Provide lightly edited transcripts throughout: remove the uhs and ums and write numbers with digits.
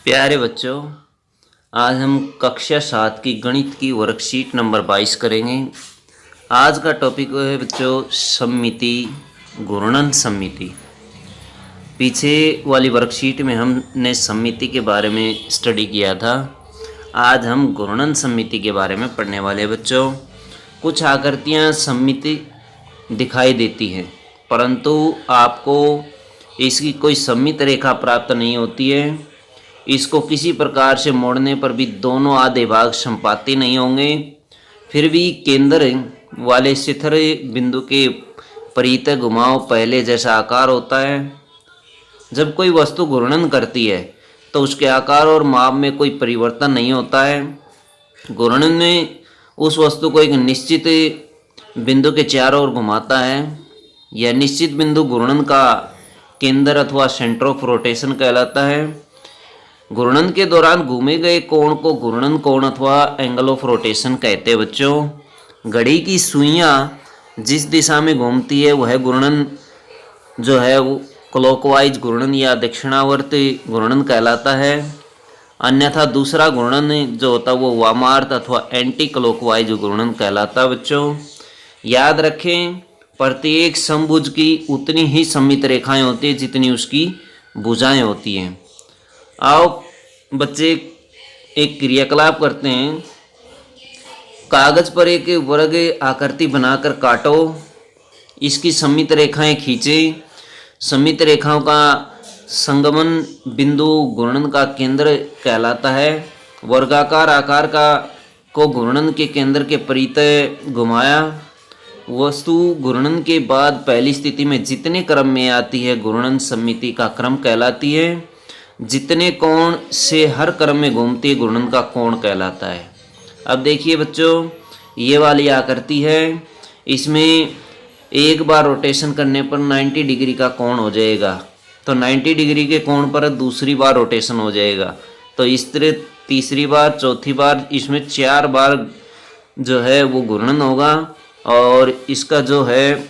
प्यारे बच्चों, आज हम कक्षा 7 की गणित की वर्कशीट नंबर 22 करेंगे। आज का टॉपिक है बच्चों सममिति, घूर्णन सममिति। पीछे वाली वर्कशीट में हमने सममिति के बारे में स्टडी किया था। आज हम घूर्णन सममिति के बारे में पढ़ने वाले बच्चों। कुछ आकृतियाँ सममिति दिखाई देती हैं, परंतु आपको इसकी कोई सममित रेखा प्राप्त नहीं होती है। इसको किसी प्रकार से मोड़ने पर भी दोनों आधे भाग संपाती नहीं होंगे। फिर भी केंद्र वाले शिखर बिंदु के परित घुमाव पहले जैसा आकार होता है। जब कोई वस्तु घूर्णन करती है तो उसके आकार और माप में कोई परिवर्तन नहीं होता है। घूर्णन में उस वस्तु को एक निश्चित बिंदु के चारों ओर घुमाता है। यह निश्चित बिंदु घूर्णन का केंद्र अथवा सेंटर ऑफ रोटेशन कहलाता है। घूर्णन के दौरान घूमे गए कोण को घूर्णन कोण अथवा एंगल ऑफ रोटेशन कहते हैं बच्चों। घड़ी की सुइयां जिस दिशा में घूमती है वह घूर्णन जो है वो क्लॉकवाइज घूर्णन या दक्षिणावर्ती घूर्णन कहलाता है। अन्यथा दूसरा घूर्णन जो होता है वो वामार्थ अथवा एंटी क्लॉकवाइज घूर्णन कहलाता है बच्चों। याद रखें, प्रत्येक समभुज की उतनी ही सममित रेखाएं होती है जितनी उसकी भुजाएं होती हैं। आओ बच्चे एक क्रियाकलाप करते हैं। कागज पर एक वर्ग आकृति बनाकर काटो, इसकी सममित रेखाएं खींचें। सममित रेखाओं का संगमन बिंदु घूर्णन का केंद्र कहलाता है। वर्गाकार आकार को घूर्णन के केंद्र के परितः घुमाया। वस्तु घूर्णन के बाद पहली स्थिति में जितने क्रम में आती है घूर्णन सममिति का क्रम कहलाती है। जितने कोण से हर क्रम में घूमती है घूर्णन का कोण कहलाता है। अब देखिए बच्चों, ये वाली आकृति है। इसमें एक बार रोटेशन करने पर 90 डिग्री का कोण हो जाएगा, तो 90 डिग्री के कोण पर दूसरी बार रोटेशन हो जाएगा। तो इस तरह तीसरी बार, चौथी बार, इसमें 4 बार जो है वो घूर्णन होगा। और इसका जो है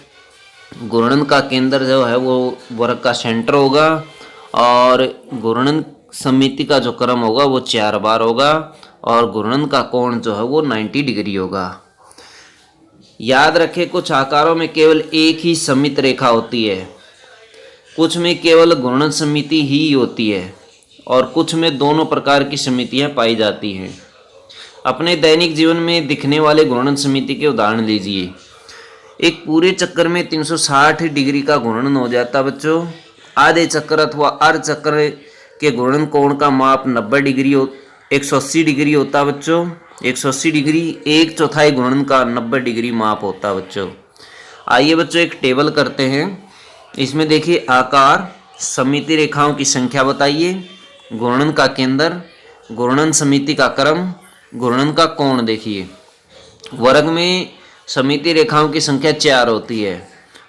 घूर्णन का केंद्र जो है वो वर्ग का सेंटर होगा। और घूर्णन सममिति का जो क्रम होगा वो 4 बार होगा। और घूर्णन का कोण जो है वो 90 डिग्री होगा। याद रखें, कुछ आकारों में केवल एक ही सममित रेखा होती है, कुछ में केवल घूर्णन सममिति ही होती है और कुछ में दोनों प्रकार की सममितियां पाई जाती हैं। अपने दैनिक जीवन में दिखने वाले घूर्णन सममिति के उदाहरण लीजिए। एक पूरे चक्कर में 360 डिग्री का घूर्णन हो जाता है बच्चों। आधे चक्कर अथवा अर्ध चक्कर के घूर्णन कोण का माप 90 डिग्री 180 डिग्री होता है बच्चों। 180 डिग्री 1/4 घूर्णन का 90 डिग्री माप होता है बच्चों। आइए बच्चों एक टेबल करते हैं। इसमें देखिए आकार, सममिति रेखाओं की संख्या बताइए, घूर्णन का केंद्र, घूर्णन सममिति का क्रम, घूर्णन का कोण देखिए। वर्ग में सममिति रेखाओं की संख्या 4 होती है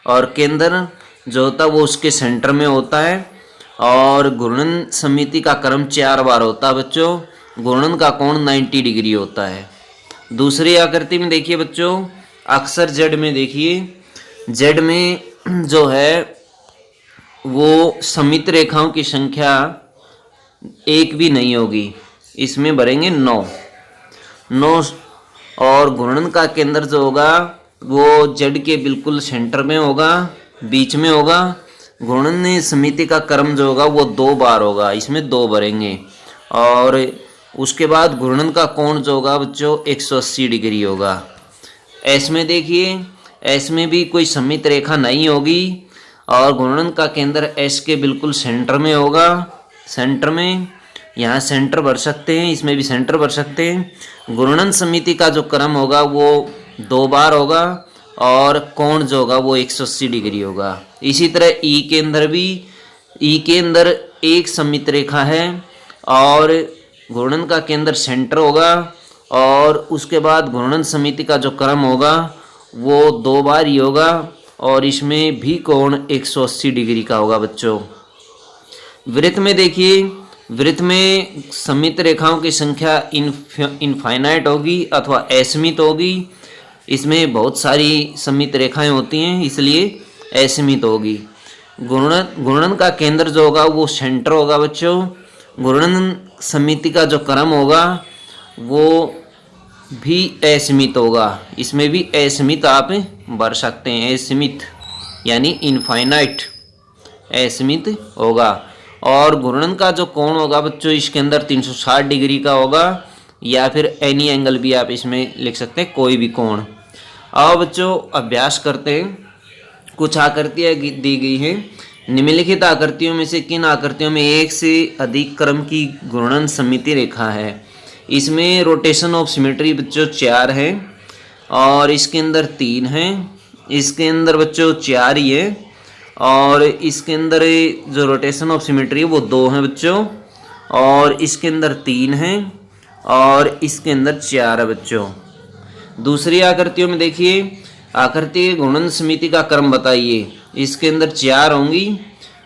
और केंद्र जो होता है वो उसके सेंटर में होता है। और घूर्णन सममिति का क्रम 4 बार होता है बच्चों। घूर्णन का कोण 90 डिग्री होता है। दूसरी आकृति में देखिए बच्चों, अक्सर जेड में देखिए, जेड में जो है वो सममित रेखाओं की संख्या एक भी नहीं होगी, इसमें भरेंगे 9। और घूर्णन का केंद्र जो होगा वो जेड के बिल्कुल सेंटर में होगा, बीच में होगा। घूर्णन सममिति का क्रम जो होगा वो 2 बार होगा, इसमें 2 भरेंगे। और उसके बाद घूर्णन का कोण जो होगा बच्चों 180 डिग्री होगा। एस में देखिए, एस में भी कोई सममित रेखा नहीं होगी और घूर्णन का केंद्र एस के बिल्कुल सेंटर में होगा। सेंटर में यहाँ सेंटर भर सकते हैं, इसमें भी सेंटर भर सकते हैं। घूर्णन सममिति का जो क्रम होगा वो 2 बार होगा और कोण जो होगा वो 180 डिग्री होगा। इसी तरह ई के अंदर भी, ई के अंदर एक सममित रेखा है और घूर्णन का केंद्र सेंटर होगा। और उसके बाद घूर्णन सममिति का जो क्रम होगा वो 2 बार ही होगा और इसमें भी कोण 180 डिग्री का होगा बच्चों। वृत्त में देखिए, वृत्त में सममित रेखाओं की संख्या इनफाइनाइट होगी अथवा असीमित होगी। इसमें बहुत सारी सममित रेखाएं होती हैं, इसलिए असीमित होगी। घूर्णन का केंद्र जो होगा वो सेंटर होगा बच्चों। घूर्णन समिति का जो क्रम होगा वो भी असीमित होगा। इसमें भी असीमित आप भर सकते हैं, असीमित यानी इनफाइनाइट असीमित होगा। और घूर्णन का जो कोण होगा बच्चों इसके अंदर 360 डिग्री का होगा, या फिर एनी एंगल भी आप इसमें लिख सकते हैं, कोई भी कोण। अब बच्चों अभ्यास करते हैं। कुछ आकृतियाँ दी गई हैं। निम्नलिखित आकृतियों में से किन आकृतियों में एक से अधिक क्रम की घूर्णन सममिति रेखा है? इसमें रोटेशन ऑफ सिमेट्री बच्चों 4 है और इसके अंदर 3 है, इसके अंदर बच्चों 4 ही है, और इसके अंदर जो रोटेशन ऑफ सिमेट्री है वो 2 है बच्चों, और इसके अंदर 3 है और इसके अंदर 4 है बच्चों। दूसरी आकृतियों में देखिए, आकृति घूर्णन समिति का क्रम बताइए। इसके अंदर 4 होंगी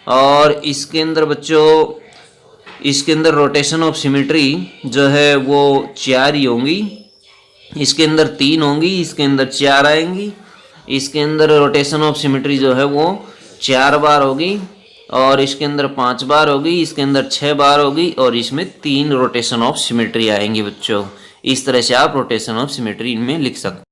और इसके अंदर बच्चों इसके अंदर रोटेशन ऑफ सिमेट्री जो है वो 4 ही होंगी। इसके अंदर 3 होंगी, इसके अंदर 4 आएंगी। इसके अंदर रोटेशन ऑफ सिमेट्री जो है वो 4 बार होगी और इसके अंदर 5 बार होगी, इसके अंदर 6 बार होगी और इसमें 3 रोटेशन ऑफ सिमेट्री आएंगी बच्चों। इस तरह से आप रोटेशन ऑफ सिमेट्री इनमें लिख सकते हैं।